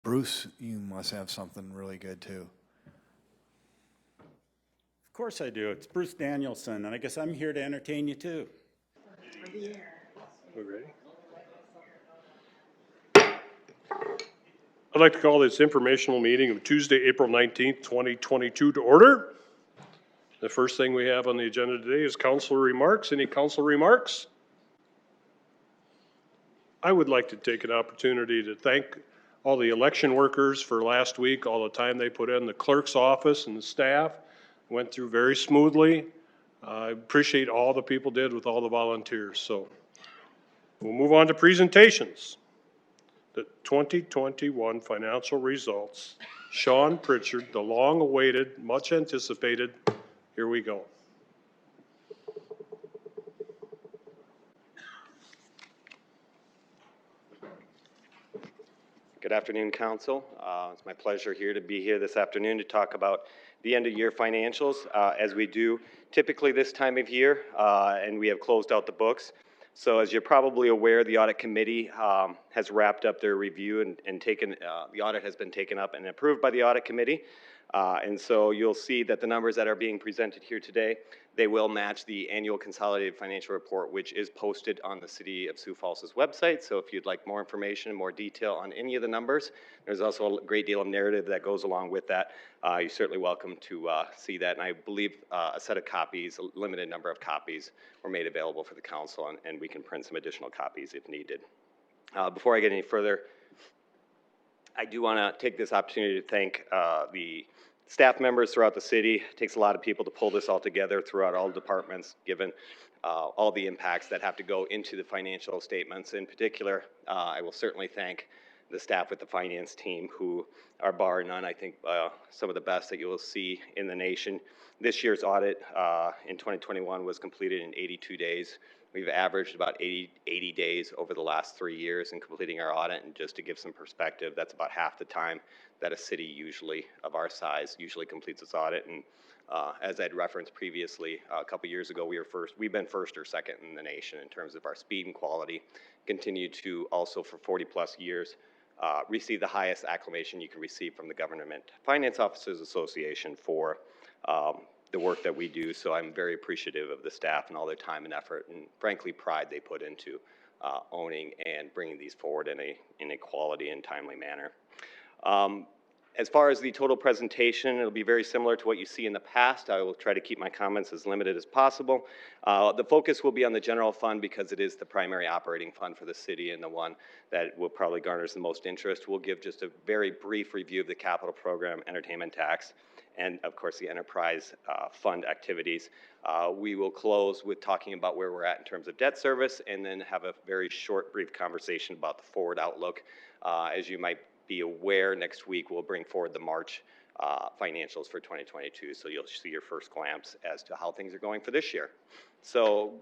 Bruce, you must have something really good too. Of course I do. It's Bruce Danielson, and I guess I'm here to entertain you too. We ready? I'd like to call this informational meeting of Tuesday, April 19th, 2022 to order. The first thing we have on the agenda today is council remarks. Any council remarks? I would like to take an opportunity to thank all the election workers for last week, all the time they put in, the clerk's office and the staff. Went through very smoothly. I appreciate all the people did with all the volunteers. So we'll move on to presentations. The 2021 financial results. Sean Pritchard, the long-awaited, much anticipated. Here we go. Good afternoon, Council. It's my pleasure to be here this afternoon to talk about the end-of-year financials, as we do typically this time of year, and we have closed out the books. So as you're probably aware, the Audit Committee has wrapped up their review and taken, the audit has been taken up and approved by the Audit Committee. And so you'll see that the numbers that are being presented here today, they will match the annual consolidated financial report, which is posted on the City of Sioux Falls' website. So if you'd like more information, more detail on any of the numbers, there's also a great deal of narrative that goes along with that. You're certainly welcome to see that. And I believe a set of copies, a limited number of copies, were made available for the council, and we can print some additional copies if needed. Before I get any further, I do want to take this opportunity to thank the staff members throughout the city. It takes a lot of people to pull this all together throughout all departments, given all the impacts that have to go into the financial statements. In particular, I will certainly thank the staff with the finance team, who are bar none, I think, some of the best that you will see in the nation. This year's audit in 2021 was completed in 82 days. We've averaged about 80 days over the last 3 years in completing our audit, and just to give some perspective, that's about half the time that a city usually, of our size, usually completes its audit. And as I'd referenced previously, a couple years ago, we've been first or second in the nation in terms of our speed and quality. Continue to also, for 40 plus years, receive the highest acclamation you can receive from the Government Finance Officers Association for the work that we do. So I'm very appreciative of the staff and all their time and effort, and frankly pride they put into owning and bringing these forward in a quality and timely manner. As far as the total presentation, it'll be very similar to what you see in the past. I will try to keep my comments as limited as possible. The focus will be on the general fund because it is the primary operating fund for the city and the one that will probably garner the most interest. We'll give just a very brief review of the capital program, entertainment tax, and of course the enterprise fund activities. We will close with talking about where we're at in terms of debt service, and then have a very short, brief conversation about the forward outlook. As you might be aware, next week we'll bring forward the March financials for 2022, so you'll see your first glance as to how things are going for this year. So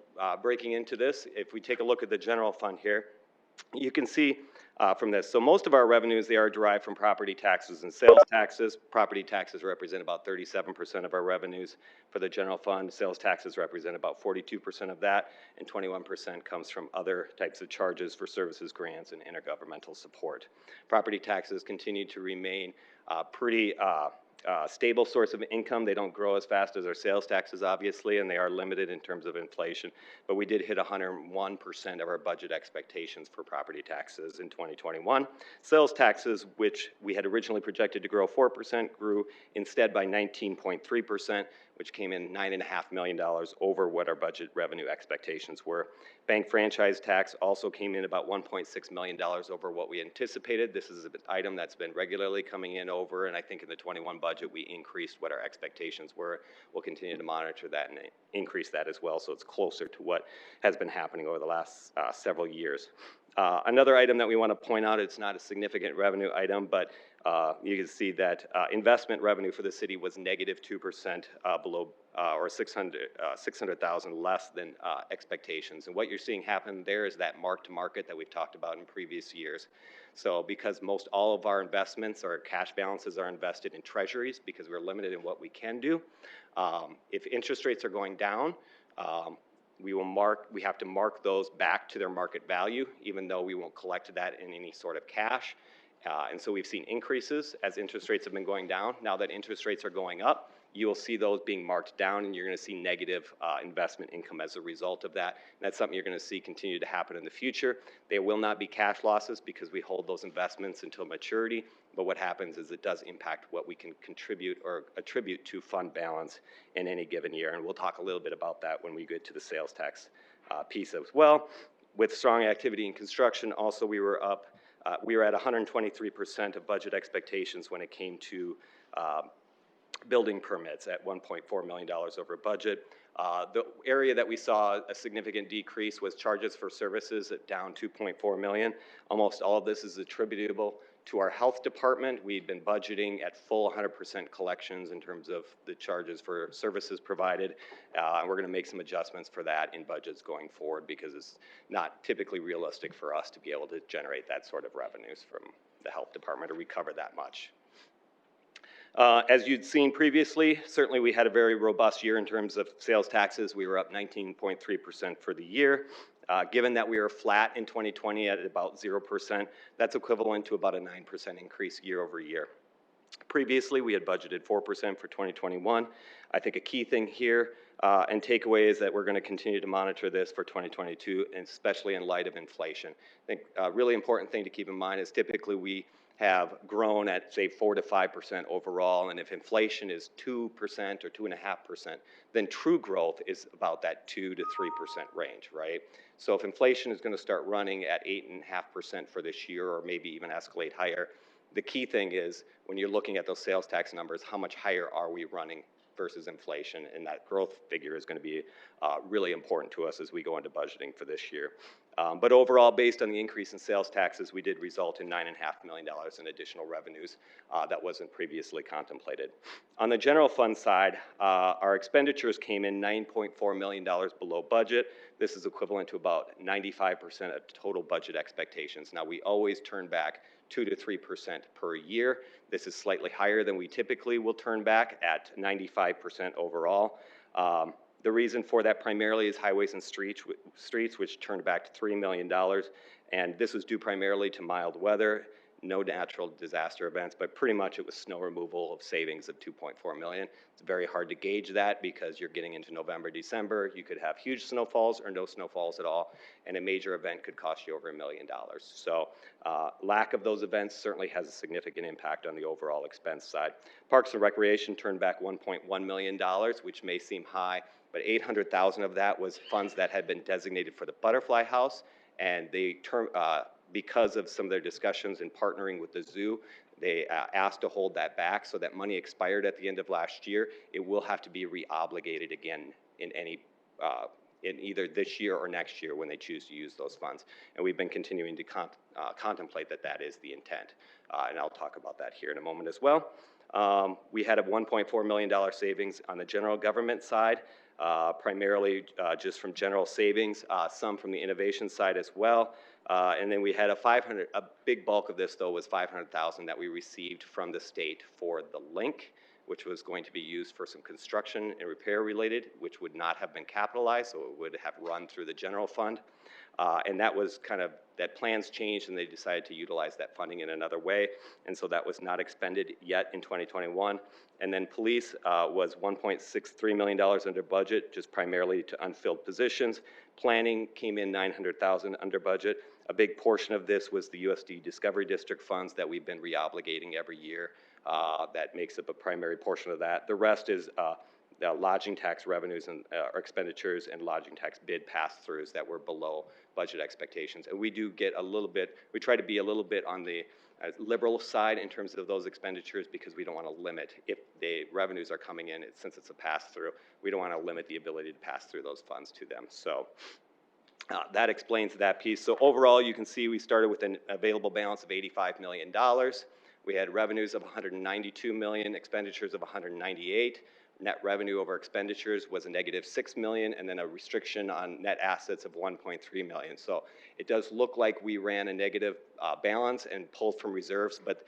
breaking into this, if we take a look at the general fund here, you can see from this. So most of our revenues, they are derived from property taxes and sales taxes. Property taxes represent about 37% of our revenues for the general fund. Sales taxes represent about 42% of that, and 21% comes from other types of charges for services, grants, and intergovernmental support. Property taxes continue to remain pretty stable source of income. They don't grow as fast as our sales taxes, obviously, and they are limited in terms of inflation. But we did hit 101% of our budget expectations for property taxes in 2021. Sales taxes, which we had originally projected to grow 4%, grew instead by 19.3%, which came in $9.5 million over what our budget revenue expectations were. Bank franchise tax also came in about $1.6 million over what we anticipated. This is an item that's been regularly coming in over, and I think in the 21 budget we increased what our expectations were. We'll continue to monitor that and increase that as well, so it's closer to what has been happening over the last several years. Another item that we want to point out, it's not a significant revenue item, but you can see that investment revenue for the city was negative 2% below, or $600,000 less than expectations. And what you're seeing happen there is that mark to market that we've talked about in previous years. So because most all of our investments or cash balances are invested in treasuries, because we're limited in what we can do, if interest rates are going down, we have to mark those back to their market value, even though we won't collect that in any sort of cash. And so we've seen increases as interest rates have been going down. Now that interest rates are going up, you will see those being marked down, and you're going to see negative investment income as a result of that. And that's something you're going to see continue to happen in the future. There will not be cash losses because we hold those investments until maturity, but what happens is it does impact what we can contribute or attribute to fund balance in any given year. And we'll talk a little bit about that when we get to the sales tax piece as well. With strong activity in construction, also we were up, we were at 123% of budget expectations when it came to building permits at $1.4 million over budget. The area that we saw a significant decrease was charges for services at down $2.4 million. Almost all of this is attributable to our health department. We've been budgeting at full 100% collections in terms of the charges for services provided. And we're going to make some adjustments for that in budgets going forward because it's not typically realistic for us to be able to generate that sort of revenues from the health department or recover that much. As you'd seen previously, certainly we had a very robust year in terms of sales taxes. We were up 19.3% for the year. Given that we were flat in 2020 at about 0%, that's equivalent to about a 9% increase year over year. Previously, we had budgeted 4% for 2021. I think a key thing here and takeaway is that we're going to continue to monitor this for 2022, and especially in light of inflation. I think a really important thing to keep in mind is typically we have grown at, say, 4 to 5% overall, and if inflation is 2% or 2.5%, then true growth is about that 2 to 3% range, right? So if inflation is going to start running at 8.5% for this year, or maybe even escalate higher, the key thing is when you're looking at those sales tax numbers, how much higher are we running versus inflation, and that growth figure is going to be really important to us as we go into budgeting for this year. But overall, based on the increase in sales taxes, we did result in $9.5 million in additional revenues that wasn't previously contemplated. On the general fund side, our expenditures came in $9.4 million below budget. This is equivalent to about 95% of total budget expectations. Now, we always turn back 2 to 3% per year. This is slightly higher than we typically will turn back at 95% overall. The reason for that primarily is highways and streets, which turned back to $3 million. And this was due primarily to mild weather, no natural disaster events, but pretty much it was snow removal of savings of $2.4 million. It's very hard to gauge that because you're getting into November, December. You could have huge snowfalls or no snowfalls at all, and a major event could cost you over $1 million. So lack of those events certainly has a significant impact on the overall expense side. Parks and Recreation turned back $1.1 million, which may seem high, but $800,000 of that was funds that had been designated for the Butterfly House, and they because of some of their discussions in partnering with the zoo, they asked to hold that back, so that money expired at the end of last year. It will have to be re-obligated again in either this year or next year when they choose to use those funds. And we've been continuing to contemplate that is the intent. And I'll talk about that here in a moment as well. We had a $1.4 million savings on the general government side, primarily just from general savings, some from the innovation side as well. And then we had a big bulk of this though was $500,000 that we received from the state for the link, which was going to be used for some construction and repair related, which would not have been capitalized, so it would have run through the general fund. And that was that plans changed and they decided to utilize that funding in another way. And so that was not expended yet in 2021. And then police was $1.63 million under budget, just primarily to unfilled positions. Planning came in $900,000 under budget. A big portion of this was the USD Discovery District funds that we've been re-obligating every year. That makes up a primary portion of that. The rest is lodging tax revenues and expenditures and lodging tax bid pass-throughs that were below budget expectations. And we do get a little bit, we try to be a little bit on the liberal side in terms of those expenditures because we don't want to limit, if the revenues are coming in, since it's a pass-through, we don't want to limit the ability to pass through those funds to them. So that explains that piece. So overall, you can see we started with an available balance of $85 million. We had revenues of $192 million, expenditures of $198. Net revenue over expenditures was a negative $6 million, and then a restriction on net assets of $1.3 million. So it does look like we ran a negative balance and pulled from reserves, but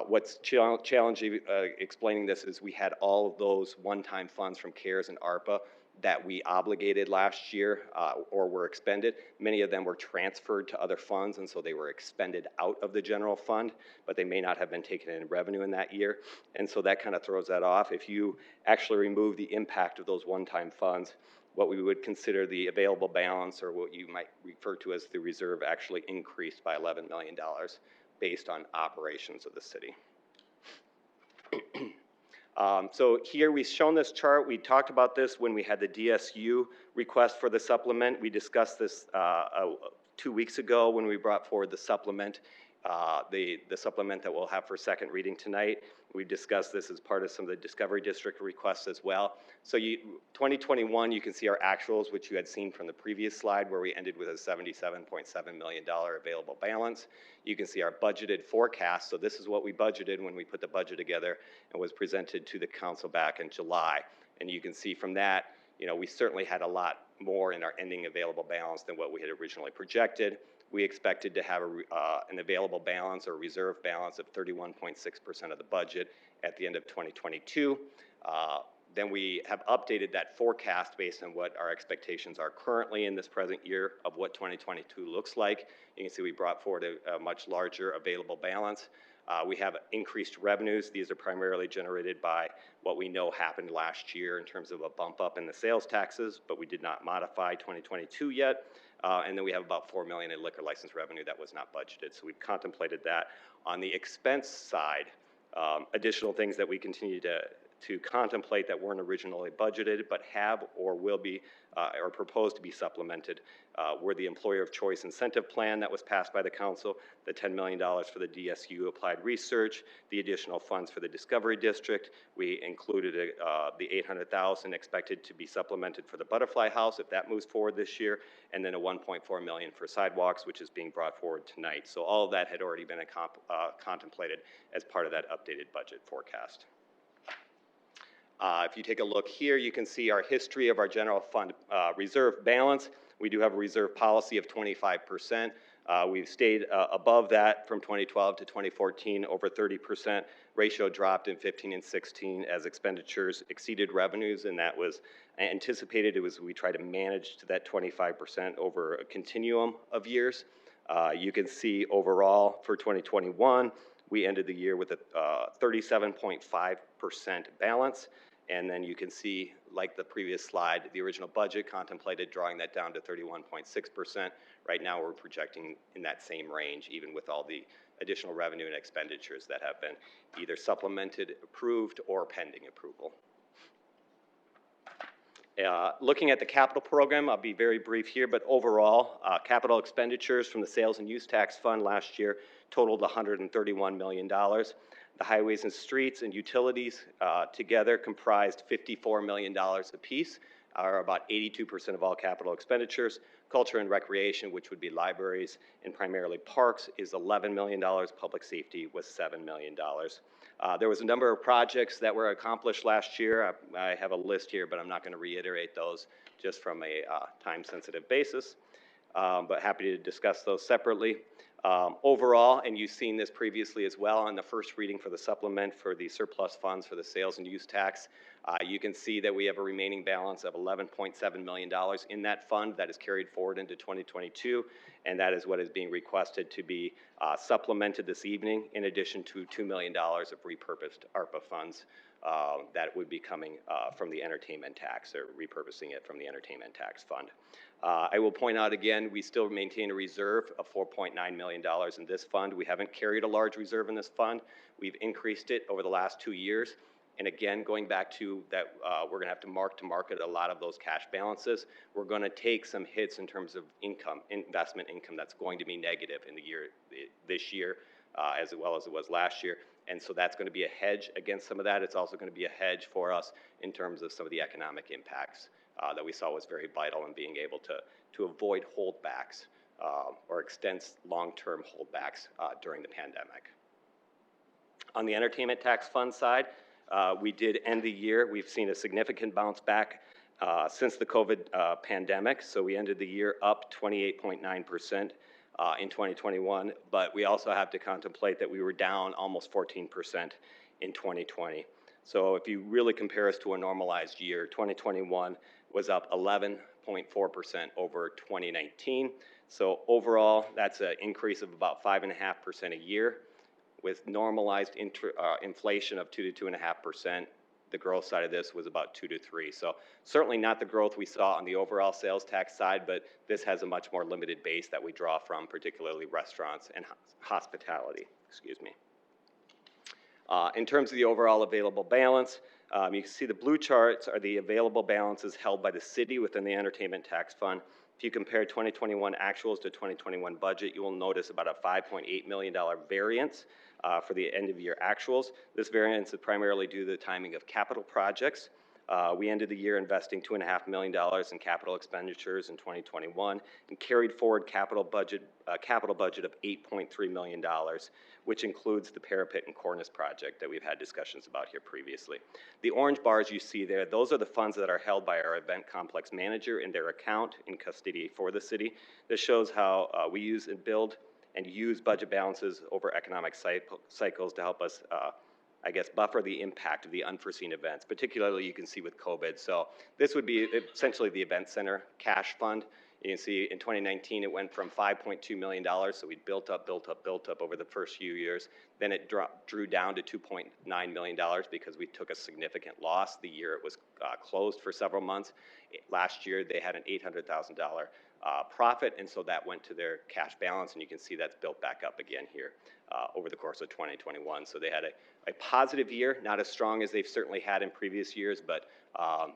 what's challenging explaining this is we had all of those one-time funds from CARES and ARPA that we obligated last year or were expended. Many of them were transferred to other funds, and so they were expended out of the general fund, but they may not have been taken in revenue in that year. And so that kind of throws that off. If you actually remove the impact of those one-time funds, what we would consider the available balance, or what you might refer to as the reserve, actually increased by $11 million based on operations of the city. So here we've shown this chart. We talked about this when we had the DSU request for the supplement. We discussed this 2 weeks ago when we brought forward the supplement, the supplement that we'll have for second reading tonight. We discussed this as part of some of the Discovery District requests as well. So 2021, you can see our actuals, which you had seen from the previous slide, where we ended with a $77.7 million available balance. You can see our budgeted forecast. So this is what we budgeted when we put the budget together and was presented to the council back in July. And you can see from that, you know, we certainly had a lot more in our ending available balance than what we had originally projected. We expected to have an available balance or reserve balance of 31.6% of the budget at the end of 2022. Then we have updated that forecast based on what our expectations are currently in this present year of what 2022 looks like. You can see we brought forward a much larger available balance. We have increased revenues. These are primarily generated by what we know happened last year in terms of a bump up in the sales taxes, but we did not modify 2022 yet. And then we have about $4 million in liquor license revenue that was not budgeted. So we've contemplated that. On the expense side, additional things that we continue to contemplate that weren't originally budgeted but have or will be or proposed to be supplemented were the Employer of Choice Incentive Plan that was passed by the council, the $10 million for the DSU applied research, the additional funds for the Discovery District. We included the $800,000 expected to be supplemented for the Butterfly House if that moves forward this year, and then a $1.4 million for sidewalks, which is being brought forward tonight. So all of that had already been contemplated as part of that updated budget forecast. If you take a look here, you can see our history of our general fund reserve balance. We do have a reserve policy of 25%. We've stayed above that from 2012 to 2014, over 30%. Ratio dropped in 15 and 16 as expenditures exceeded revenues, and that was anticipated. We try to manage to that 25% over a continuum of years. You can see overall for 2021, we ended the year with a 37.5% balance. And then you can see, like the previous slide, the original budget contemplated drawing that down to 31.6%. Right now we're projecting in that same range, even with all the additional revenue and expenditures that have been either supplemented, approved, or pending approval. Looking at the capital program, I'll be very brief here, but overall, capital expenditures from the Sales and Use Tax Fund last year totaled $131 million. The highways and streets and utilities together comprised $54 million apiece, are about 82% of all capital expenditures. Culture and recreation, which would be libraries and primarily parks, is $11 million. Public safety was $7 million. There was a number of projects that were accomplished last year. I have a list here, but I'm not going to reiterate those just from a time-sensitive basis, but happy to discuss those separately. Overall, and you've seen this previously as well on the first reading for the supplement for the surplus funds for the sales and use tax, you can see that we have a remaining balance of $11.7 million in that fund that is carried forward into 2022, and that is what is being requested to be supplemented this evening, in addition to $2 million of repurposed ARPA funds that would be coming from the entertainment tax, or repurposing it from the entertainment tax fund. I will point out again, we still maintain a reserve of $4.9 million in this fund. We haven't carried a large reserve in this fund. We've increased it over the last 2 years. And again, going back to that, we're gonna have to mark to market a lot of those cash balances. We're gonna take some hits in terms of income, investment income that's going to be negative in this year, as well as it was last year. And so that's gonna be a hedge against some of that. It's also gonna be a hedge for us in terms of some of the economic impacts that we saw was very vital in being able to avoid holdbacks or extend long-term holdbacks during the pandemic. On the entertainment tax fund side, we did end the year. We've seen a significant bounce back since the COVID pandemic. So we ended the year up 28.9% in 2021, but we also have to contemplate that we were down almost 14% in 2020. So if you really compare us to a normalized year, 2021 was up 11.4% over 2019. So overall, that's an increase of about 5.5% a year, with normalized inflation of 2 to 2.5%. The growth side of this was about 2 to 3. So certainly not the growth we saw on the overall sales tax side, but this has a much more limited base that we draw from, particularly restaurants and hospitality. Excuse me. In terms of the overall available balance, you can see the blue charts are the available balances held by the city within the entertainment tax fund. If you compare 2021 actuals to 2021 budget, you will notice about a $5.8 million variance for the end of year actuals. This variance is primarily due to the timing of capital projects. We ended the year investing $2.5 million in capital expenditures in 2021 and carried forward capital budget of $8.3 million, which includes the parapet and cornice project that we've had discussions about here previously. The orange bars you see there, those are the funds that are held by our event complex manager in their account in custody for the city. This shows how we use and build and use budget balances over economic cycles to help us I guess, buffer the impact of the unforeseen events, particularly you can see with COVID. So this would be essentially the event center cash fund. You can see in 2019, it went from $5.2 million, so we built up over the first few years. Then it drew down to $2.9 million because we took a significant loss the year it was closed for several months. Last year, they had an $800,000 profit, and so that went to their cash balance, and you can see that's built back up again here over the course of 2021. So they had a positive year, not as strong as they've certainly had in previous years, but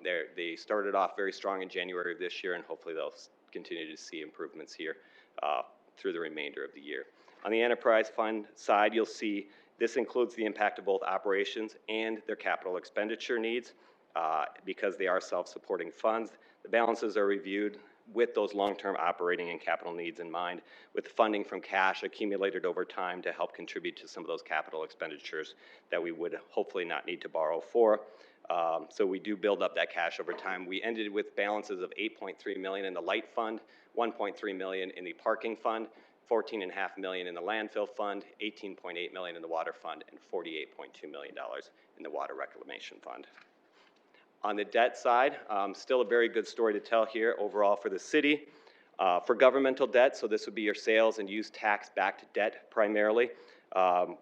they started off very strong in January of this year, and hopefully they'll continue to see improvements here through the remainder of the year. On the enterprise fund side, you'll see this includes the impact of both operations and their capital expenditure needs because they are self-supporting funds. The balances are reviewed with those long-term operating and capital needs in mind, with funding from cash accumulated over time to help contribute to some of those capital expenditures that we would hopefully not need to borrow for. So we do build up that cash over time. We ended with balances of $8.3 million in the light fund, $1.3 million in the parking fund, $14.5 million in the landfill fund, $18.8 million in the water fund, and $48.2 million in the water reclamation fund. On the debt side, still a very good story to tell here overall for the city. For governmental debt, so this would be your sales and use tax backed debt primarily,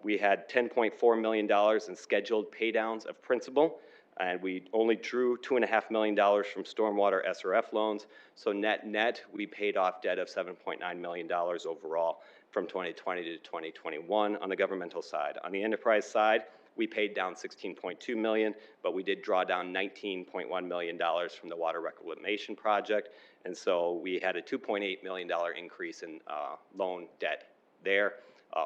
we had $10.4 million in scheduled paydowns of principal, and we only drew $2.5 million from stormwater SRF loans. So net, we paid off debt of $7.9 million overall from 2020 to 2021 on the governmental side. On the enterprise side, we paid down $16.2 million, but we did draw down $19.1 million from the water reclamation project. And so we had a $2.8 million increase in loan debt there.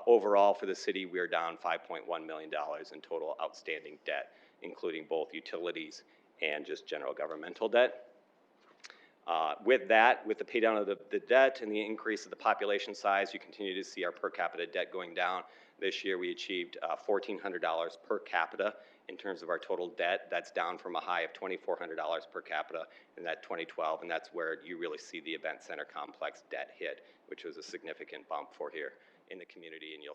Overall for the city, we are down $5.1 million in total outstanding debt, including both utilities and just general governmental debt. With the pay down of the debt and the increase of the population size, you continue to see our per capita debt going down. This year we achieved $1,400 per capita in terms of our total debt. That's down from a high of $2,400 per capita in that 2012, and that's where you really see the event center complex debt hit, which was a significant bump for here in the community, and you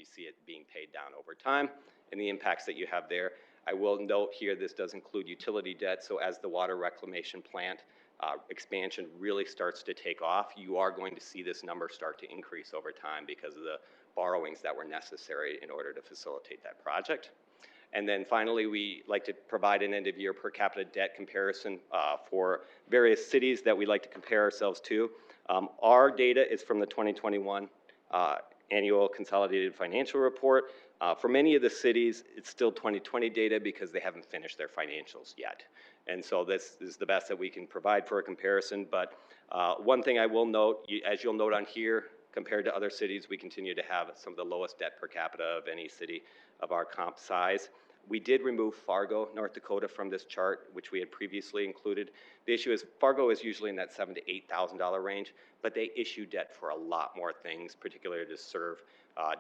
see it being paid down over time and the impacts that you have there. I will note here this does include utility debt, so as the water reclamation plant expansion really starts to take off, you are going to see this number start to increase over time because of the borrowings that were necessary in order to facilitate that project. And then finally, we like to provide an end of year per capita debt comparison for various cities that we like to compare ourselves to. Our data is from the 2021 annual consolidated financial report. For many of the cities, it's still 2020 data because they haven't finished their financials yet. And so this is the best that we can provide for a comparison. But one thing I will note, as you'll note on here, compared to other cities, we continue to have some of the lowest debt per capita of any city of our comp size. We did remove Fargo, North Dakota from this chart, which we had previously included. The issue is Fargo is usually in that $7,000 to $8,000 range, but they issue debt for a lot more things, particularly to serve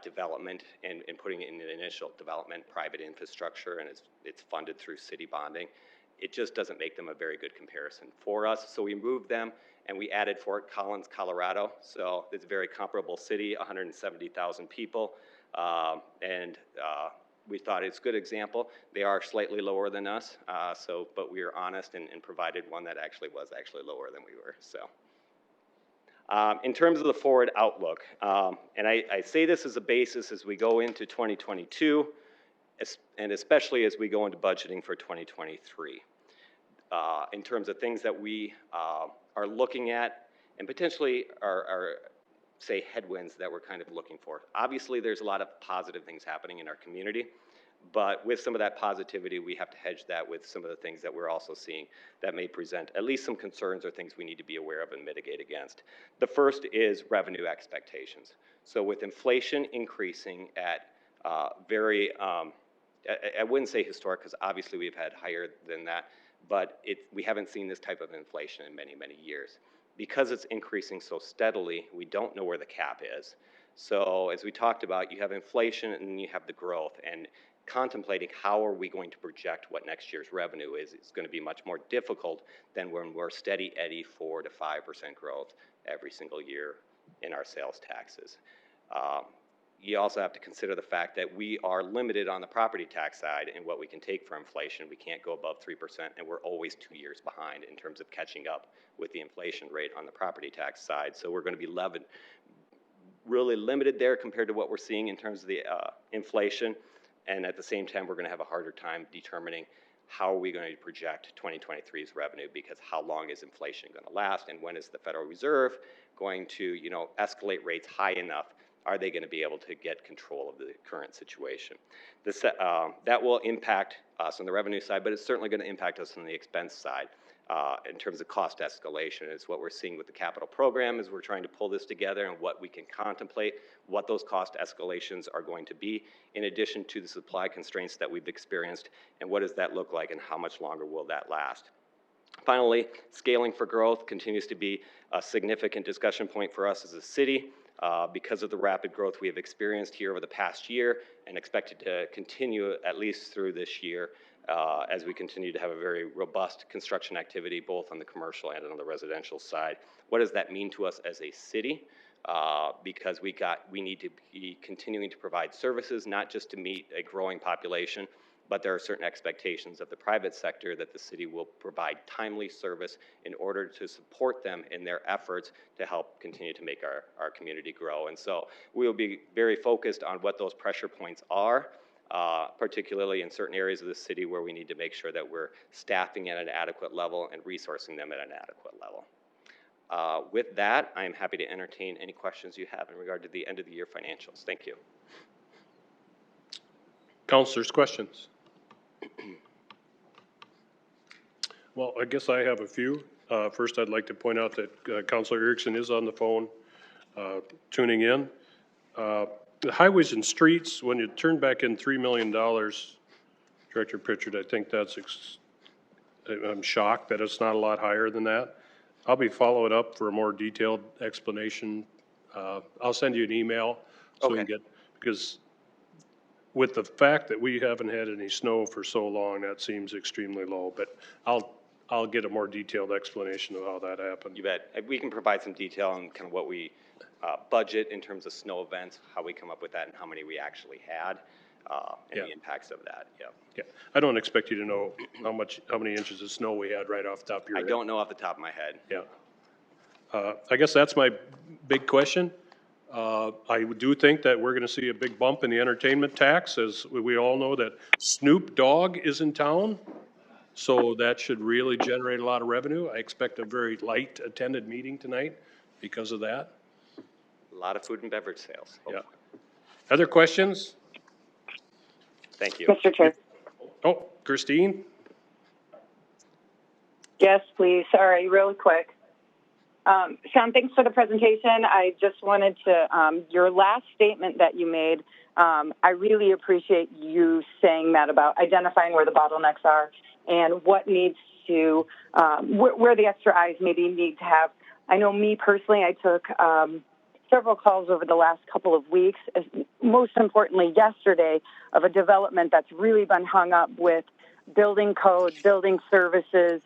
development and putting in the initial development, private infrastructure, and it's funded through city bonding. It just doesn't make them a very good comparison for us. So we moved them and we added Fort Collins, Colorado. So it's a very comparable city, 170,000 people, and we thought it's a good example. They are slightly lower than us, but we were honest and provided one that was lower than we were. So, in terms of the forward outlook, and I say this as a basis as we go into 2022, and especially as we go into budgeting for 2023. In terms of things that we are looking at and potentially are say headwinds that we're kind of looking for. Obviously, there's a lot of positive things happening in our community, but with some of that positivity, we have to hedge that with some of the things that we're also seeing that may present at least some concerns or things we need to be aware of and mitigate against. The first is revenue expectations. So with inflation increasing at very, I wouldn't say historic, because obviously we've had higher than that, but we haven't seen this type of inflation in many, many years. Because it's increasing so steadily, we don't know where the cap is. So as we talked about, you have inflation and you have the growth, and contemplating how are we going to project what next year's revenue is going to be much more difficult than when we're steady eddy 4 to 5% growth every single year in our sales taxes. You also have to consider the fact that we are limited on the property tax side in what we can take for inflation. We can't go above 3%, and we're always 2 years behind in terms of catching up with the inflation rate on the property tax side. So we're going to be really limited there compared to what we're seeing in terms of the inflation. And at the same time, we're going to have a harder time determining how are we going to project 2023's revenue, because how long is inflation going to last, and when is the Federal Reserve going to, escalate rates high enough? Are they going to be able to get control of the current situation? That will impact us on the revenue side, but it's certainly going to impact us on the expense side in terms of cost escalation. It's what we're seeing with the capital program as we're trying to pull this together and what we can contemplate, what those cost escalations are going to be, in addition to the supply constraints that we've experienced, and what does that look like and how much longer will that last? Finally, scaling for growth continues to be a significant discussion point for us as a city. Because of the rapid growth we have experienced here over the past year and expected to continue at least through this year as we continue to have a very robust construction activity both on the commercial and on the residential side. What does that mean to us as a city? Because we need to be continuing to provide services, not just to meet a growing population, but there are certain expectations of the private sector that the city will provide timely service in order to support them in their efforts to help continue to make our community grow. And so we will be very focused on what those pressure points are, particularly in certain areas of the city where we need to make sure that we're staffing at an adequate level and resourcing them at an adequate level. With that, I'm happy to entertain any questions you have in regard to the end of the year financials. Thank you. Councilors, questions? Well, I guess I have a few. First, I'd like to point out that Councilor Erickson is on the phone tuning in. The highways and streets, when you turn back in $3 million, Director Pritchard, I think I'm shocked that it's not a lot higher than that. I'll be following up for a more detailed explanation. I'll send you an email so we can get, because with the fact that we haven't had any snow for so long, that seems extremely low, but I'll get a more detailed explanation of how that happened. You bet. We can provide some detail on kind of what we budget in terms of snow events, how we come up with that, and how many we actually had, and the impacts of that. Yeah. I don't expect you to know how many inches of snow we had right off the top of your head. I don't know off the top of my head. Yeah. I guess that's my big question. I do think that we're going to see a big bump in the entertainment tax, as we all know that Snoop Dogg is in town. So that should really generate a lot of revenue. I expect a very light attended meeting tonight because of that. A lot of food and beverage sales. Yeah. Other questions? Thank you. Mr. Chair. Oh, Christine? Yes, please. Sorry, really quick. Sean, thanks for the presentation. I just wanted to, your last statement that you made, I really appreciate you saying that about identifying where the bottlenecks are and what needs to, where the extra eyes maybe need to have. I know me personally, I took several calls over the last couple of weeks, most importantly yesterday, of a development that's really been hung up with building code, building services,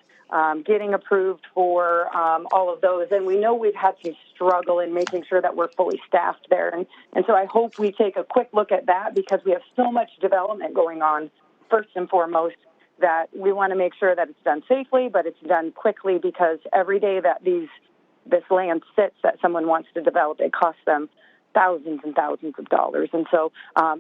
getting approved for all of those. And we know we've had some struggle in making sure that we're fully staffed there. And so I hope we take a quick look at that, because we have so much development going on, first and foremost, that we want to make sure that it's done safely, but it's done quickly, because every day that this land sits that someone wants to develop, it costs them thousands and thousands of dollars. And so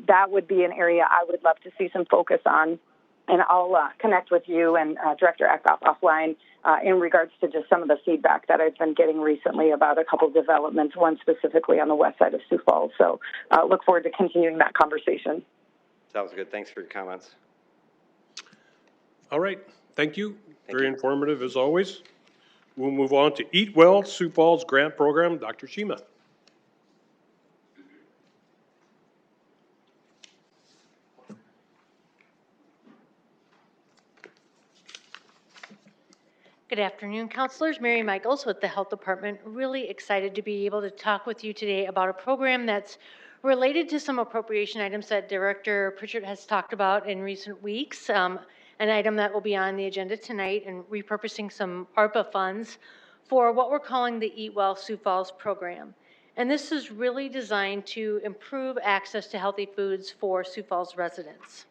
that would be an area I would love to see some focus on. And I'll connect with you and Director Eckhoff offline in regards to just some of the feedback that I've been getting recently about a couple of developments, one specifically on the west side of Sioux Falls. So look forward to continuing that conversation. Sounds good. Thanks for your comments. All right, thank you. Very informative as always. We'll move on to Eat Well, Sioux Falls Grant Program. Dr. Shima. Good afternoon, counselors. Mary Michaels with the Health Department. Really excited to be able to talk with you today about a program that's related to some appropriation items that Director Pritchard has talked about in recent weeks. An item that will be on the agenda tonight, and repurposing some ARPA funds for what we're calling the Eat Well Sioux Falls program. And this is really designed to improve access to healthy foods for Sioux Falls residents.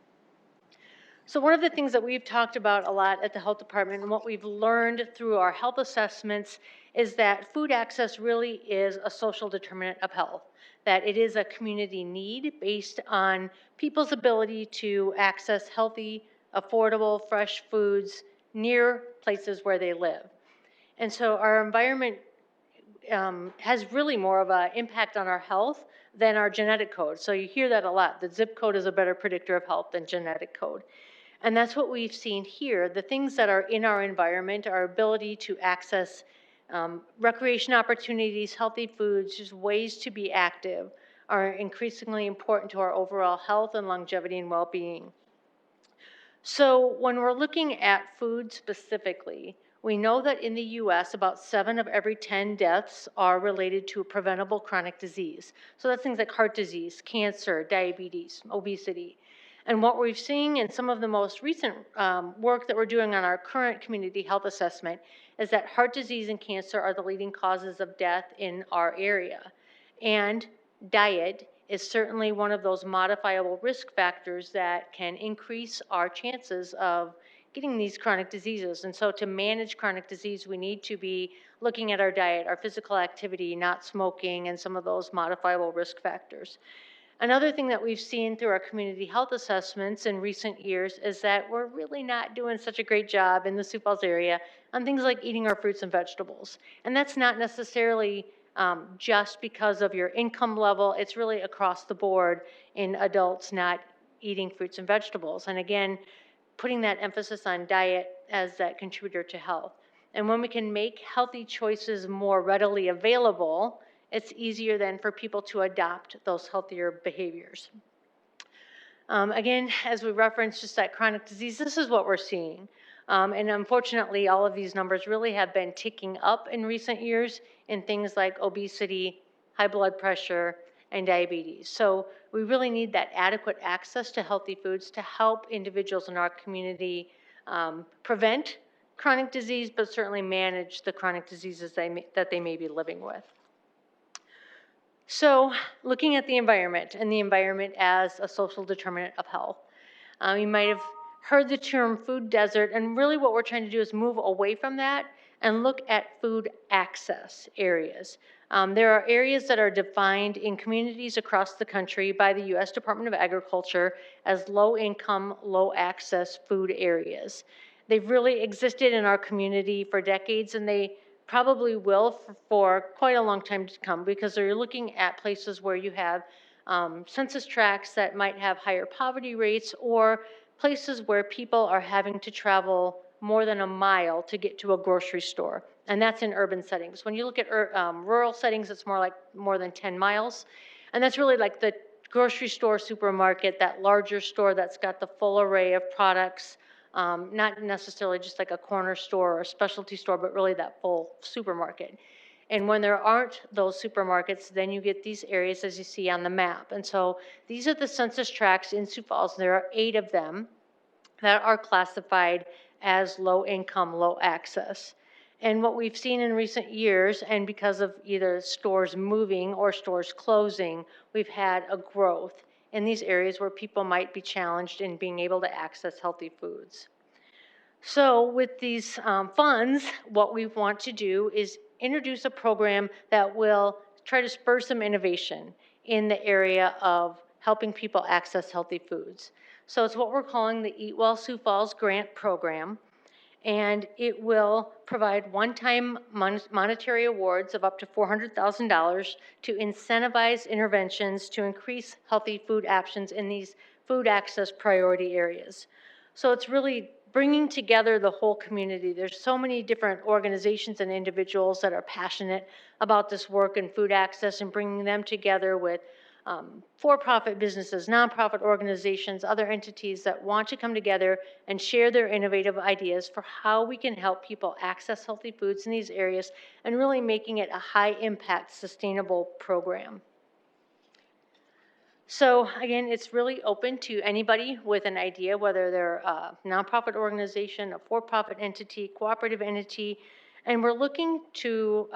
So one of the things that we've talked about a lot at the Health Department, and what we've learned through our health assessments, is that food access really is a social determinant of health, that it is a community need based on people's ability to access healthy, affordable, fresh foods near places where they live. And so our environment has really more of an impact on our health than our genetic code. So you hear that a lot. The zip code is a better predictor of health than genetic code. And that's what we've seen here. The things that are in our environment, our ability to access recreation opportunities, healthy foods, just ways to be active, are increasingly important to our overall health and longevity and well-being. So when we're looking at food specifically, we know that in the US, about 7 of every 10 deaths are related to a preventable chronic disease. So that's things like heart disease, cancer, diabetes, obesity. And what we're seeing in some of the most recent work that we're doing on our current community health assessment is that heart disease and cancer are the leading causes of death in our area. And diet is certainly one of those modifiable risk factors that can increase our chances of getting these chronic diseases. And so to manage chronic disease, we need to be looking at our diet, our physical activity, not smoking, and some of those modifiable risk factors. Another thing that we've seen through our community health assessments in recent years is that we're really not doing such a great job in the Sioux Falls area on things like eating our fruits and vegetables. And that's not necessarily just because of your income level. It's really across the board in adults not eating fruits and vegetables. And again, putting that emphasis on diet as that contributor to health. And when we can make healthy choices more readily available, it's easier then for people to adopt those healthier behaviors. Again, as we referenced just that chronic disease, this is what we're seeing. And unfortunately, all of these numbers really have been ticking up in recent years in things like obesity, high blood pressure, and diabetes. So we really need that adequate access to healthy foods to help individuals in our community prevent chronic disease, but certainly manage the chronic diseases that they may be living with. So looking at the environment, and the environment as a social determinant of health. You might have heard the term food desert, and really what we're trying to do is move away from that and look at food access areas. There are areas that are defined in communities across the country by the U.S. Department of Agriculture as low-income, low-access food areas. They've really existed in our community for decades, and they probably will for quite a long time to come, because they're looking at places where you have census tracts that might have higher poverty rates, or places where people are having to travel more than a mile to get to a grocery store. And that's in urban settings. When you look at rural settings, it's more like more than 10 miles. And that's really like the grocery store, supermarket, that larger store that's got the full array of products, not necessarily just like a corner store or a specialty store, but really that full supermarket. And when there aren't those supermarkets, then you get these areas as you see on the map. And so these are the census tracts in Sioux Falls. There are 8 of them that are classified as low income, low access. And what we've seen in recent years, and because of either stores moving or stores closing, we've had a growth in these areas where people might be challenged in being able to access healthy foods. So with these funds, what we want to do is introduce a program that will try to spur some innovation in the area of helping people access healthy foods. So it's what we're calling the Eat Well Sioux Falls Grant Program, and it will provide one-time monetary awards of up to $400,000 to incentivize interventions to increase healthy food options in these food access priority areas. So it's really bringing together the whole community. There's so many different organizations and individuals that are passionate about this work in food access, and bringing them together with for-profit businesses, nonprofit organizations, other entities that want to come together and share their innovative ideas for how we can help people access healthy foods in these areas, and really making it a high-impact, sustainable program. So again, it's really open to anybody with an idea, whether they're a nonprofit organization, a for-profit entity, cooperative entity, and we're looking to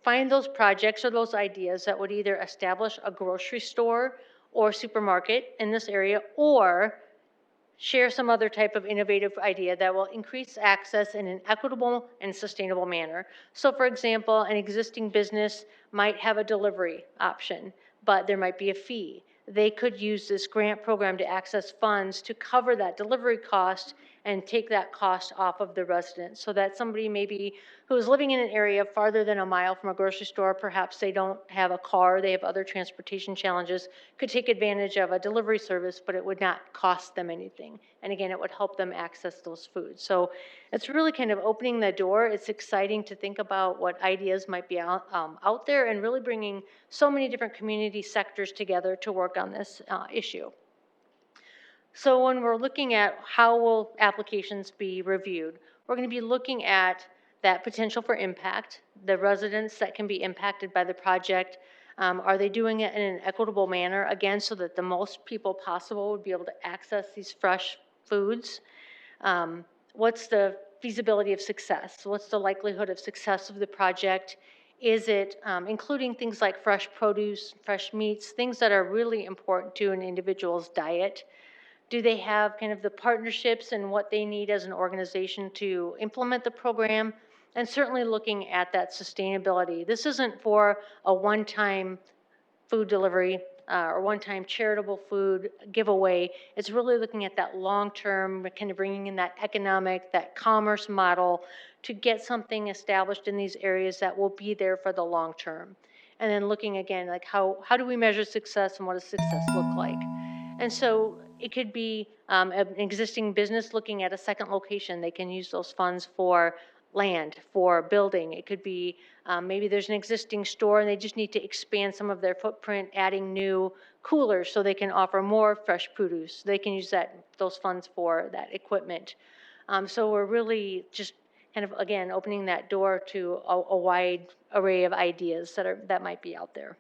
find those projects or those ideas that would either establish a grocery store or supermarket in this area, or share some other type of innovative idea that will increase access in an equitable and sustainable manner. So for example, an existing business might have a delivery option, but there might be a fee. They could use this grant program to access funds to cover that delivery cost and take that cost off of the residents, so that somebody maybe who is living in an area farther than a mile from a grocery store, perhaps they don't have a car, they have other transportation challenges, could take advantage of a delivery service, but it would not cost them anything. And again, it would help them access those foods. So it's really kind of opening the door. It's exciting to think about what ideas might be out there, and really bringing so many different community sectors together to work on this issue. So when we're looking at how will applications be reviewed, we're going to be looking at that potential for impact, the residents that can be impacted by the project. Are they doing it in an equitable manner, again, so that the most people possible would be able to access these fresh foods? What's the feasibility of success? What's the likelihood of success of the project? Is it including things like fresh produce, fresh meats, things that are really important to an individual's diet? Do they have kind of the partnerships and what they need as an organization to implement the program? And certainly looking at that sustainability. This isn't for a one-time food delivery or one-time charitable food giveaway. It's really looking at that long-term, kind of bringing in that economic, that commerce model to get something established in these areas that will be there for the long term. And then looking again, like how do we measure success, and what does success look like? And so it could be an existing business looking at a second location. They can use those funds for land, for building. It could be maybe there's an existing store and they just need to expand some of their footprint, adding new coolers so they can offer more fresh produce. They can use those funds for that equipment. So we're really just kind of, again, opening that door to a wide array of ideas that might be out there.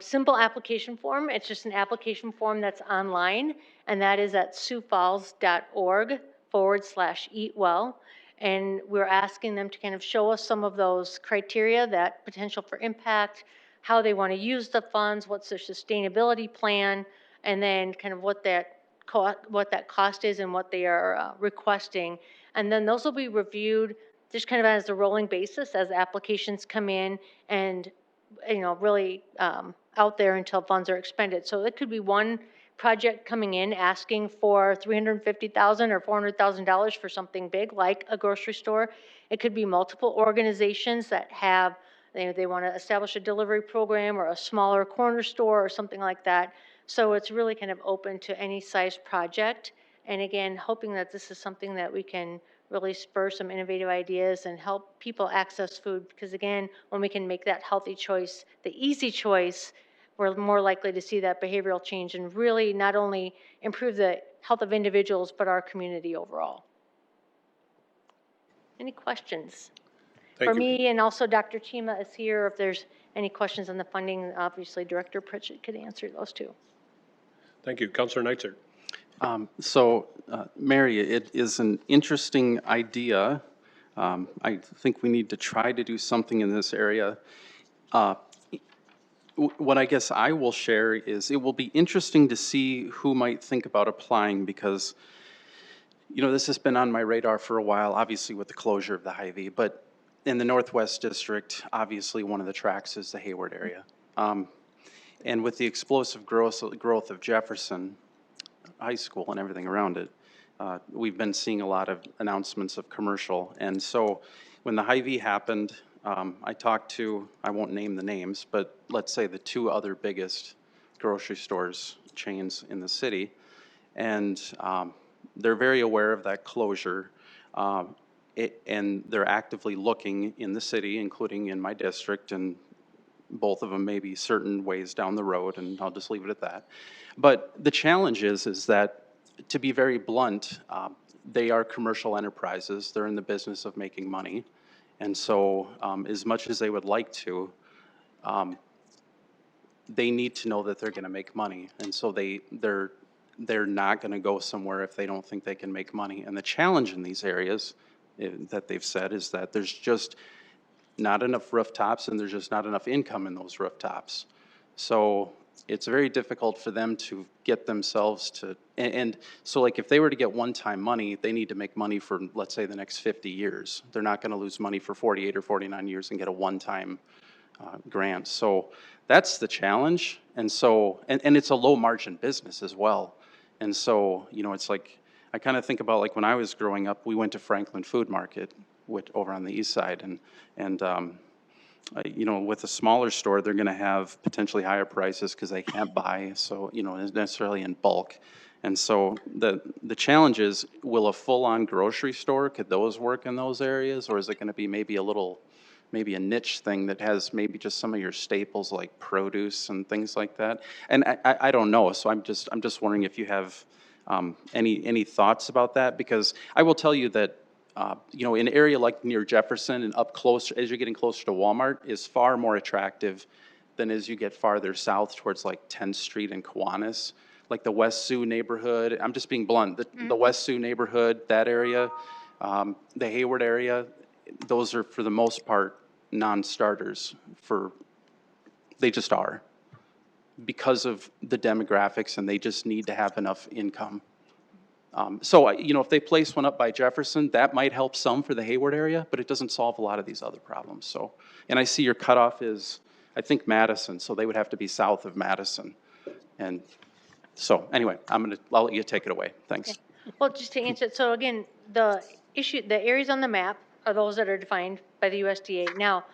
Simple application form. It's just an application form that's online, and that is at siouxfalls.org/eatwell. And we're asking them to kind of show us some of those criteria, that potential for impact, how they want to use the funds, what's their sustainability plan, and then kind of what that cost is and what they are requesting. And then those will be reviewed just kind of as a rolling basis as applications come in, and really out there until funds are expended. So it could be one project coming in asking for $350,000 or $400,000 for something big like a grocery store. It could be multiple organizations that have, they want to establish a delivery program or a smaller corner store or something like that. So it's really kind of open to any size project. And again, hoping that this is something that we can really spur some innovative ideas and help people access food, because again, when we can make that healthy choice, the easy choice, we're more likely to see that behavioral change and really not only improve the health of individuals, but our community overall. Any questions? Thank For you. me, and also Dr. Chima is here. If there's any questions on the funding, obviously Director Pritchett could answer those too. Thank you. Councilor Neitzer. Mary, it is an interesting idea. I think we need to try to do something in this area. What I guess I will share is it will be interesting to see who might think about applying because, this has been on my radar for a while, obviously with the closure of the Hy-Vee, but in the Northwest District, obviously one of the tracks is the Hayward area. And with the explosive growth of Jefferson High School and everything around it, we've been seeing a lot of announcements of commercial. And so when the Hy-Vee happened, I talked to, I won't name the names, but let's say the two other biggest grocery stores chains in the city. And they're very aware of that closure. And they're actively looking in the city, including in my district, and both of them may be certain ways down the road, and I'll just leave it at that. But the challenge is that, to be very blunt, they are commercial enterprises. They're in the business of making money. And so as much as they would like to, they need to know that they're going to make money. And so they're not going to go somewhere if they don't think they can make money. And the challenge in these areas that they've said is that there's just not enough rooftops and there's just not enough income in those rooftops. So it's very difficult for them to get themselves to, and so like if they were to get one-time money, they need to make money for, let's say, the next 50 years. They're not going to lose money for 48 or 49 years and get a one-time grant. So that's the challenge. And so, and it's a low-margin business as well. And so, it's like, I kind of think about like when I was growing up, we went to Franklin Food Market over on the east side, and with a smaller store, they're going to have potentially higher prices because they can't buy, so necessarily in bulk. And so the challenge is, will a full-on grocery store, could those work in those areas, or is it going to be maybe a niche thing that has maybe just some of your staples like produce and things like that? And I don't know, so I'm just wondering if you have any thoughts about that, because I will tell you that in an area like near Jefferson and up close, as you're getting closer to Walmart, is far more attractive than as you get farther south towards like 10th Street and Kiwanis. Like the West Sioux neighborhood, I'm just being blunt, the West Sioux neighborhood, that area, the Hayward area, those are for the most part non-starters. They just are, because of the demographics, and they just need to have enough income. So, if they place one up by Jefferson, that might help some for the Hayward area, but it doesn't solve a lot of these other problems. So, and I see your cutoff is, I think, Madison, so they would have to be south of Madison. And so, anyway, I'll let you take it away. Thanks. Yeah. Well, just to answer it, so again, the areas on the map are those that are defined by the USDA. Now,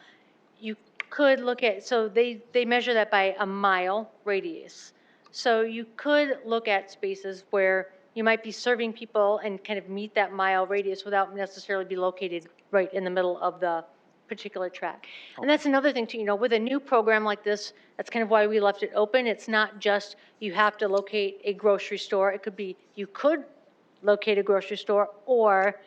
you could look at, so they measure that by a mile radius. So you could look at spaces where you might be serving people and kind of meet that mile radius without necessarily be located right in the middle of the particular track. Okay. And that's another thing too, with a new program like this, that's kind of why we left it open. It's not just you have to locate a grocery store. It could be you could locate a grocery store or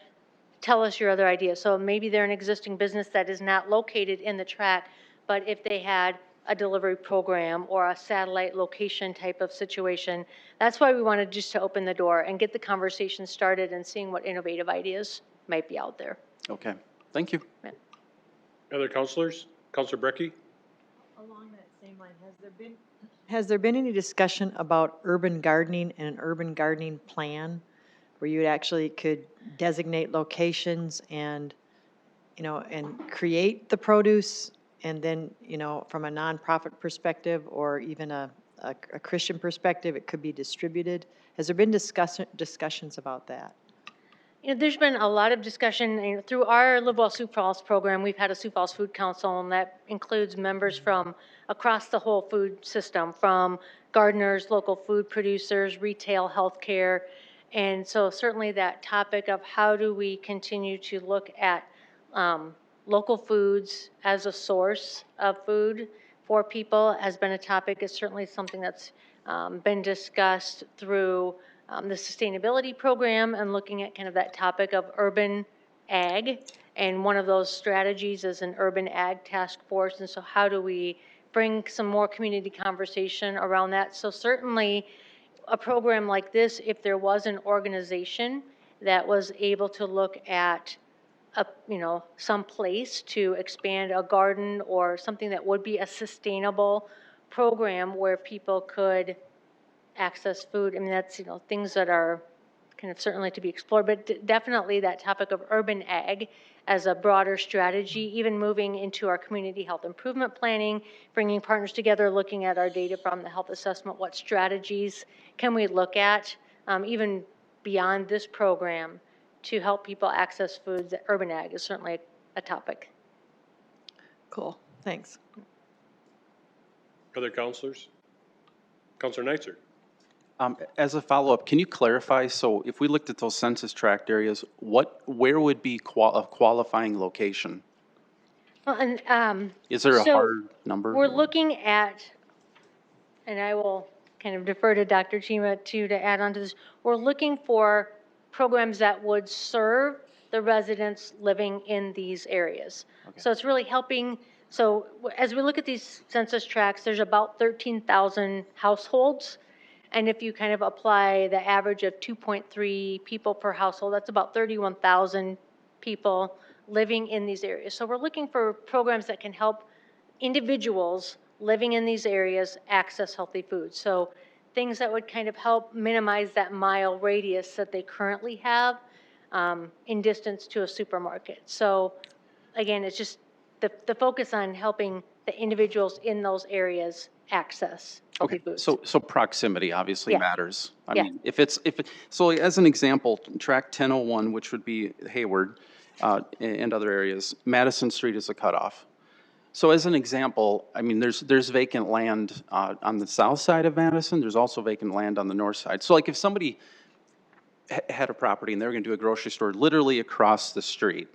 tell us your other ideas. So maybe they're an existing business that is not located in the track, but if they had a delivery program or a satellite location type of situation. That's why we wanted just to open the door and get the conversation started and seeing what innovative ideas might be out there. Okay, thank you. Yeah. Other councilors? Councilor Brecky? Along that same line, has there been any discussion about urban gardening and an urban gardening plan where you actually could designate locations and, and create the produce, and then, from a nonprofit perspective or even a Christian perspective, it could be distributed? Has there been discussions about that? There's been a lot of discussion through our Live Well Sioux Falls program. We've had a Sioux Falls Food Council, and that includes members from across the whole food system, from gardeners, local food producers, retail, healthcare. And so certainly that topic of how do we continue to look at local foods as a source of food for people has been a topic. It's certainly something that's been discussed through the sustainability program and looking at kind of that topic of urban ag. And one of those strategies is an urban ag task force. And so how do we bring some more community conversation around that? So certainly a program like this, if there was an organization that was able to look at some place to expand a garden or something that would be a sustainable program where people could access food. I mean, that's, things that are kind of certainly to be explored, but definitely that topic of urban ag as a broader strategy, even moving into our community health improvement planning, bringing partners together, looking at our data from the health assessment, what strategies can we look at, even beyond this program, to help people access foods. Urban ag is certainly a topic. Cool, thanks. Other counselors? Counselor Neitzer? As a follow-up, can you clarify, so if we looked at those census tract areas, where would be a qualifying location? Well, and Is there a so hard number? we're looking at, and I will kind of defer to Dr. Chima to add on to this. We're looking for programs that would serve the residents living in these areas. Okay. So it's really helping. So as we look at these census tracts, there's about 13,000 households. And if you kind of apply the average of 2.3 people per household, that's about 31,000 people living in these areas. So we're looking for programs that can help individuals living in these areas access healthy foods. So things that would kind of help minimize that mile radius that they currently have in distance to a supermarket. So again, it's just the focus on helping the individuals in those areas access healthy foods. So proximity obviously Yeah. matters. I Yeah. mean, so as an example, track 1001, which would be Hayward and other areas, Madison Street is a cutoff. So as an example, I mean, there's vacant land on the south side of Madison. There's also vacant land on the north side. So like if somebody had a property and they were going to do a grocery store literally across the street,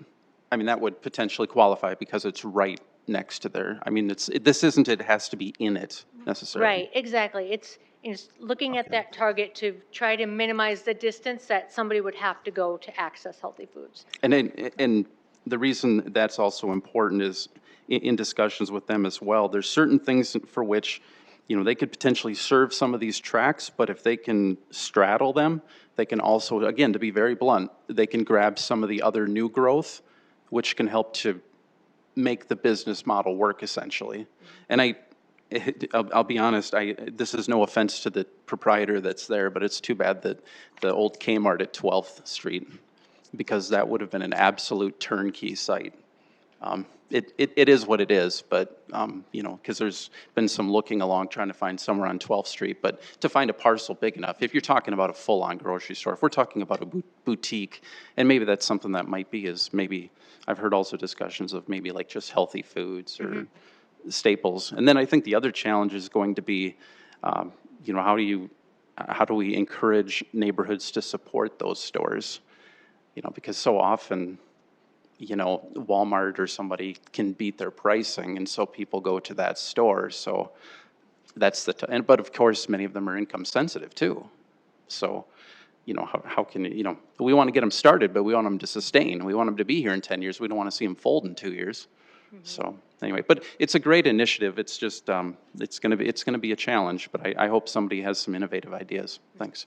I mean, that would potentially qualify because it's right next to there. I mean, it has to be in it necessarily. Right, exactly. It's looking at that target to try to minimize the distance that somebody would have to go to access healthy foods. And the reason that's also important is in discussions with them as well, there's certain things for which, they could potentially serve some of these tracks, but if they can straddle them, they can also, again, to be very blunt, they can grab some of the other new growth, which can help to make the business model work essentially. And I'll be honest, this is no offense to the proprietor that's there, but it's too bad that the old Kmart at 12th Street, because that would have been an absolute turnkey site. It is what it is, but, because there's been some looking along trying to find somewhere on 12th Street, but to find a parcel big enough, if you're talking about a full-on grocery store, if we're talking about a boutique, and maybe that's something that might be is maybe, I've heard also discussions of maybe like just healthy foods or staples. And then I think the other challenge is going to be, how do we encourage neighborhoods to support those stores? Because so often, Walmart or somebody can beat their pricing, and so people go to that store. So that's but of course, many of them are income sensitive too. So, how can, we want to get them started, but we want them to sustain. We want them to be here in 10 years. We don't want to see them fold in 2 years. So anyway, but it's a great initiative. It's just, it's going to be a challenge, but I hope somebody has some innovative ideas. Thanks.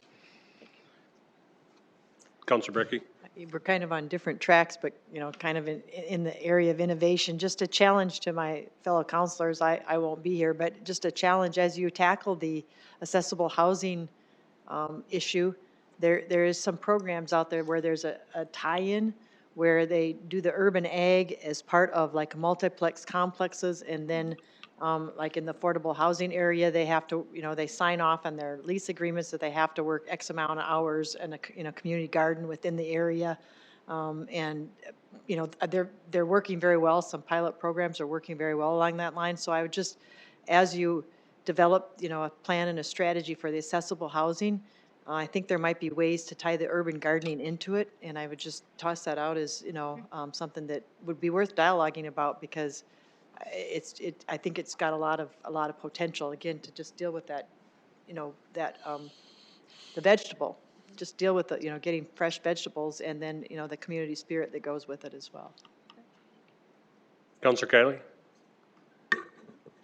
Counselor Brecky? We're kind of on different tracks, but, kind of in the area of innovation. Just a challenge to my fellow counselors, I won't be here, but just a challenge as you tackle the accessible housing issue. There is some programs out there where there's a tie-in where they do the urban ag as part of like multiplex complexes, and then like in the affordable housing area, they have to, they sign off on their lease agreements that they have to work X amount of hours in a community garden within the area. And, they're working very well. Some pilot programs are working very well along that line. So I would just, as you develop, a plan and a strategy for the accessible housing, I think there might be ways to tie the urban gardening into it. And I would just toss that out as, something that would be worth dialoguing about, because I think it's got a lot of potential, again, to just deal with that, the vegetable, just deal with the, getting fresh vegetables, and then, the community spirit that goes with it as well. Counselor Kiley?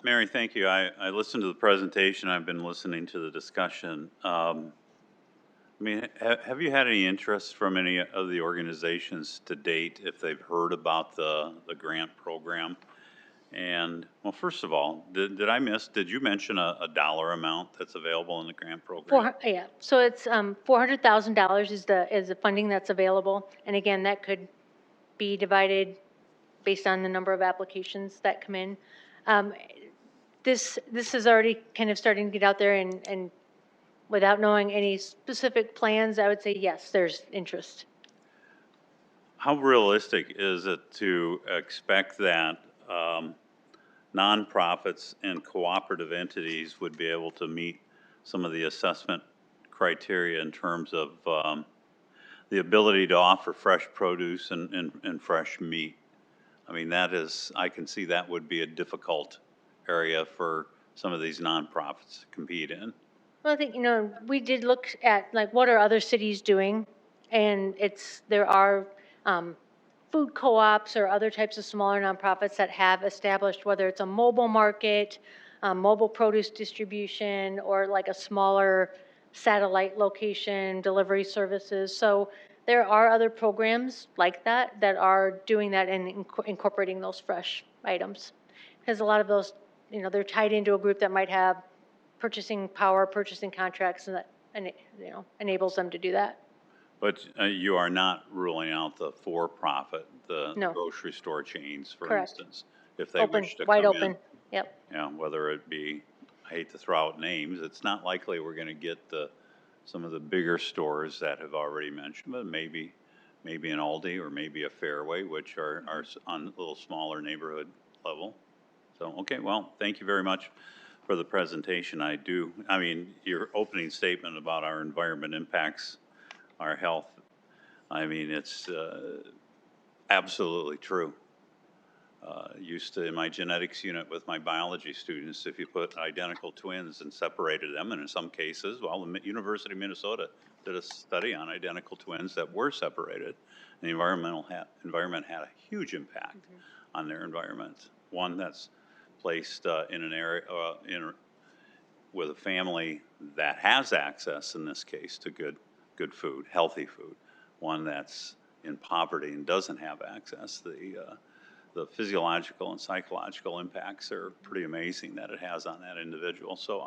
Mary, thank you. I listened to the presentation. I've been listening to the discussion. I mean, have you had any interest from any of the organizations to date if they've heard about the grant program? And, well, first of all, did you mention a dollar amount that's available in the grant program? Yeah, so it's $400,000 is the funding that's available. And again, that could be divided based on the number of applications that come in. This is already kind of starting to get out there, and without knowing any specific plans, I would say yes, there's interest. How realistic is it to expect that nonprofits and cooperative entities would be able to meet some of the assessment criteria in terms of the ability to offer fresh produce and fresh meat? I mean, I can see that would be a difficult area for some of these nonprofits to compete in. Well, I think, we did look at, like, what are other cities doing? And there are food co-ops or other types of smaller nonprofits that have established, whether it's a mobile market, mobile produce distribution, or like a smaller satellite location, delivery services. So there are other programs like that that are doing that and incorporating those fresh items. Because a lot of those, they're tied into a group that might have purchasing power, purchasing contracts, and that enables them to do that. But you are not ruling out the for-profit, the No. grocery store chains, for Correct. instance, if they Open, wish to wide come open. in. Yep. Yeah, whether it be, I hate to throw out names, it's not likely we're going to get some of the bigger stores that have already mentioned, but maybe an Aldi or maybe a Fairway, which are on a little smaller neighborhood level. So, okay, well, thank you very much for the presentation. I mean, your opening statement about our environment impacts our health, I mean, it's absolutely true. Used to, in my genetics unit with my biology students, if you put identical twins and separated them, and in some cases, well, the University of Minnesota did a study on identical twins that were separated. The environment had a huge impact on their environment. One that's placed in an area, with a family that has access, in this case, to good food, healthy food. One that's in poverty and doesn't have access. The physiological and psychological impacts are pretty amazing that it has on that individual. So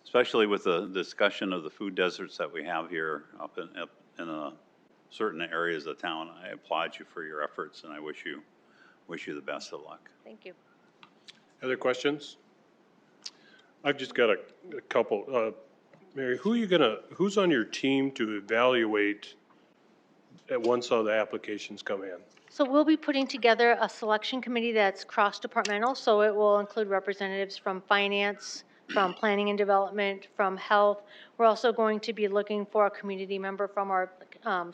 especially with the discussion of the food deserts that we have here up in certain areas of town, I applaud you for your efforts, and I wish you the best of luck. Thank you. Other questions? I've just got a couple. Mary, who's on your team to evaluate once all the applications come in? So we'll be putting together a selection committee that's cross-departmental, so it will include representatives from finance, from planning and development, from health. We're also going to be looking for a community member from our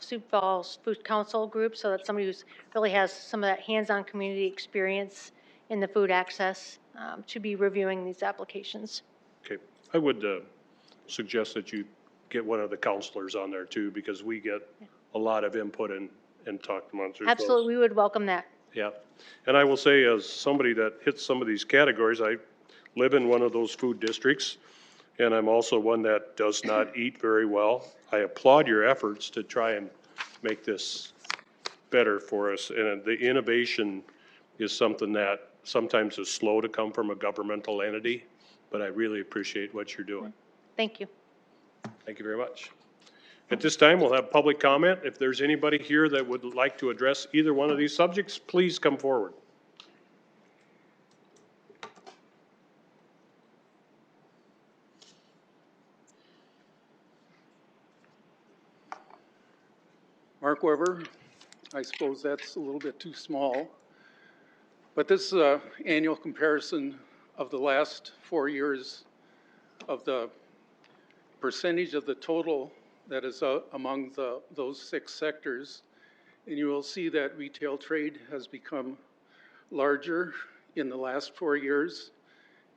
Sioux Falls Food Council group, so that's somebody who really has some of that hands-on community experience in the food access to be reviewing these applications. Okay, I would suggest that you get one of the counselors on there too, because we get a lot of input and talk amongst ourselves. Absolutely, we would welcome that. Yeah, and I will say, as somebody that hits some of these categories, I live in one of those food districts, and I'm also one that does not eat very well. I applaud your efforts to try and make this better for us, and the innovation is something that sometimes is slow to come from a governmental entity, but I really appreciate what you're doing. Thank you. Thank you very much. At this time, we'll have public comment. If there's anybody here that would like to address either one of these subjects, please come forward. Mark Weber, I suppose that's a little bit too small, but this is an annual comparison of the last 4 years of the percentage of the total that is among those 6 sectors. And you will see that retail trade has become larger in the last 4 years,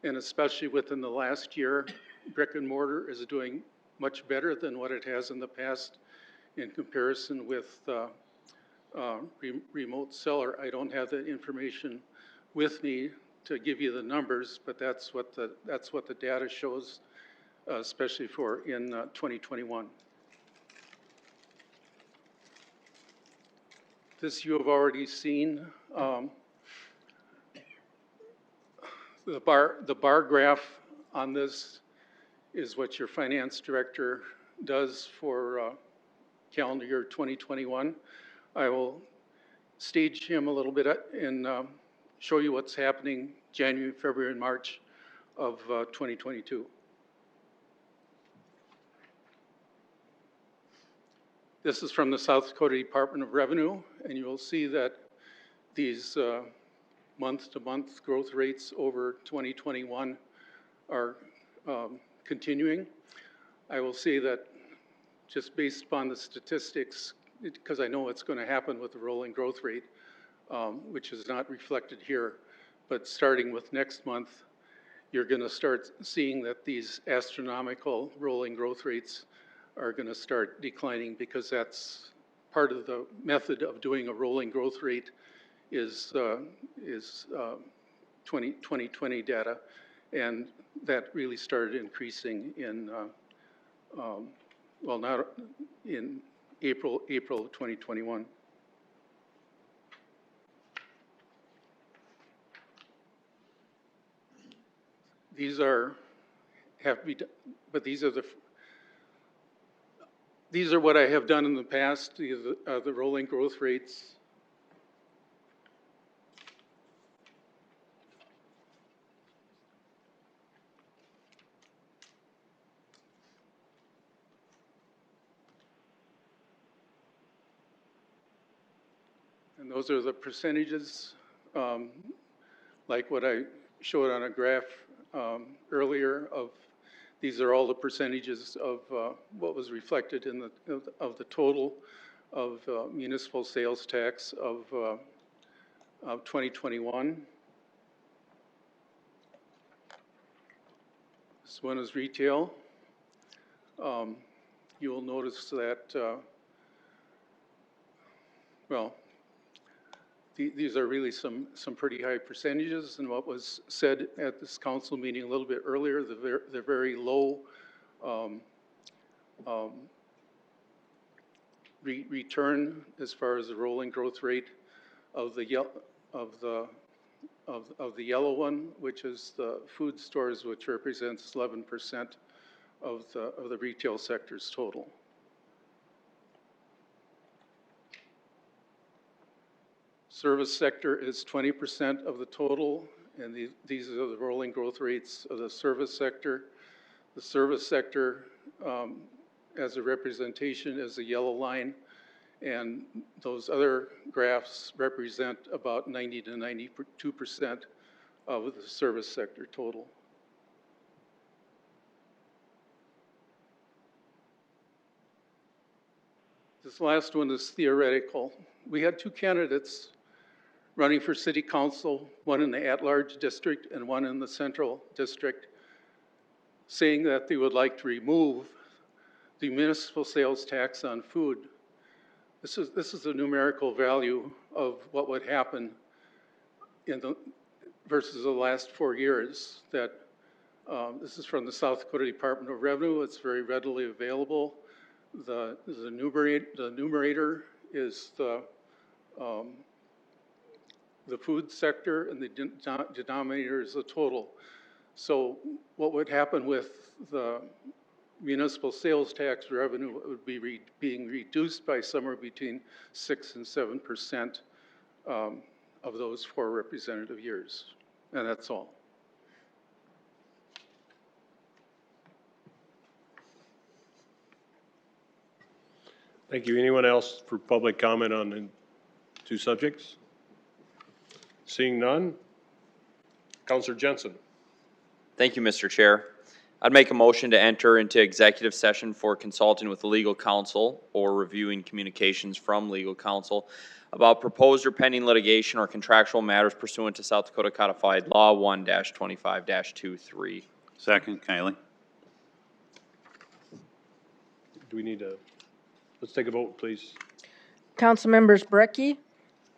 and especially within the last year, brick and mortar is doing much better than what it has in the past in comparison with remote seller. I don't have that information with me, to give you the numbers, but that's what the data shows, especially for in 2021. This you have already seen. The bar graph on this is what your finance director does for calendar year 2021. I will stage him a little bit and show you what's happening January, February, and March of 2022. This is from the South Dakota Department of Revenue, and you will see that these month-to-month growth rates over 2021 are continuing. I will say that just based upon the statistics, because I know what's going to happen with the rolling growth rate, which is not reflected here, but starting with next month, you're going to start seeing that these astronomical rolling growth rates are going to start declining, because that's part of the method of doing a rolling growth rate is 2020 data, and that really started increasing in well, not in April of 2021. These have to be, but these are what I have done in the past. These are the rolling growth rates. And those are the percentages, like what I showed on a graph earlier. These are all the percentages of what was reflected in the total of municipal sales tax of 2021. This one is retail. You will notice that, well, these are really some pretty high percentages, and what was said at this council meeting a little bit earlier, the very low return as far as the rolling growth rate of the yellow one, which is the food stores, which represents 11% of the retail sector's total. Service sector is 20% of the total, and these are the rolling growth rates of the service sector. The service sector, as a representation, is the yellow line, and those other graphs represent about 90 to 92% of the service sector total. This last one is theoretical. We had two candidates running for city council, one in the at-large district and one in the central district, saying that they would like to remove the municipal sales tax on food. This is the numerical value of what would happen versus the last 4 years. That this is from the South Dakota Department of Revenue. It's very readily available. The numerator is the food sector, and the denominator is the total. So what would happen with the municipal sales tax revenue would be being reduced by somewhere between 6 and 7% of those 4 representative years. And that's all. Thank you. Anyone else for public comment on the two subjects? Seeing none. Councilor Jensen. Thank you, Mr. Chair. I'd make a motion to enter into executive session for consulting with legal counsel or reviewing communications from legal counsel about proposed or pending litigation or contractual matters pursuant to South Dakota Codified Law 1-25-23. Second, Kylie. Do we need to, let's take a vote, please. Council members Brecky,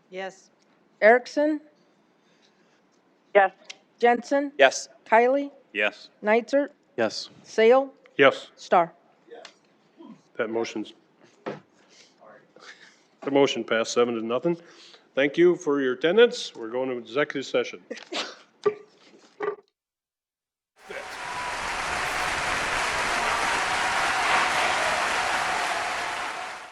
Yes. Erickson, Yes. Jensen, Yes. Kylie, Yes. Nitzert, Yes. Sale, Yes, Star. the motion passed 7-0. Thank you for your attendance. We're going to executive session.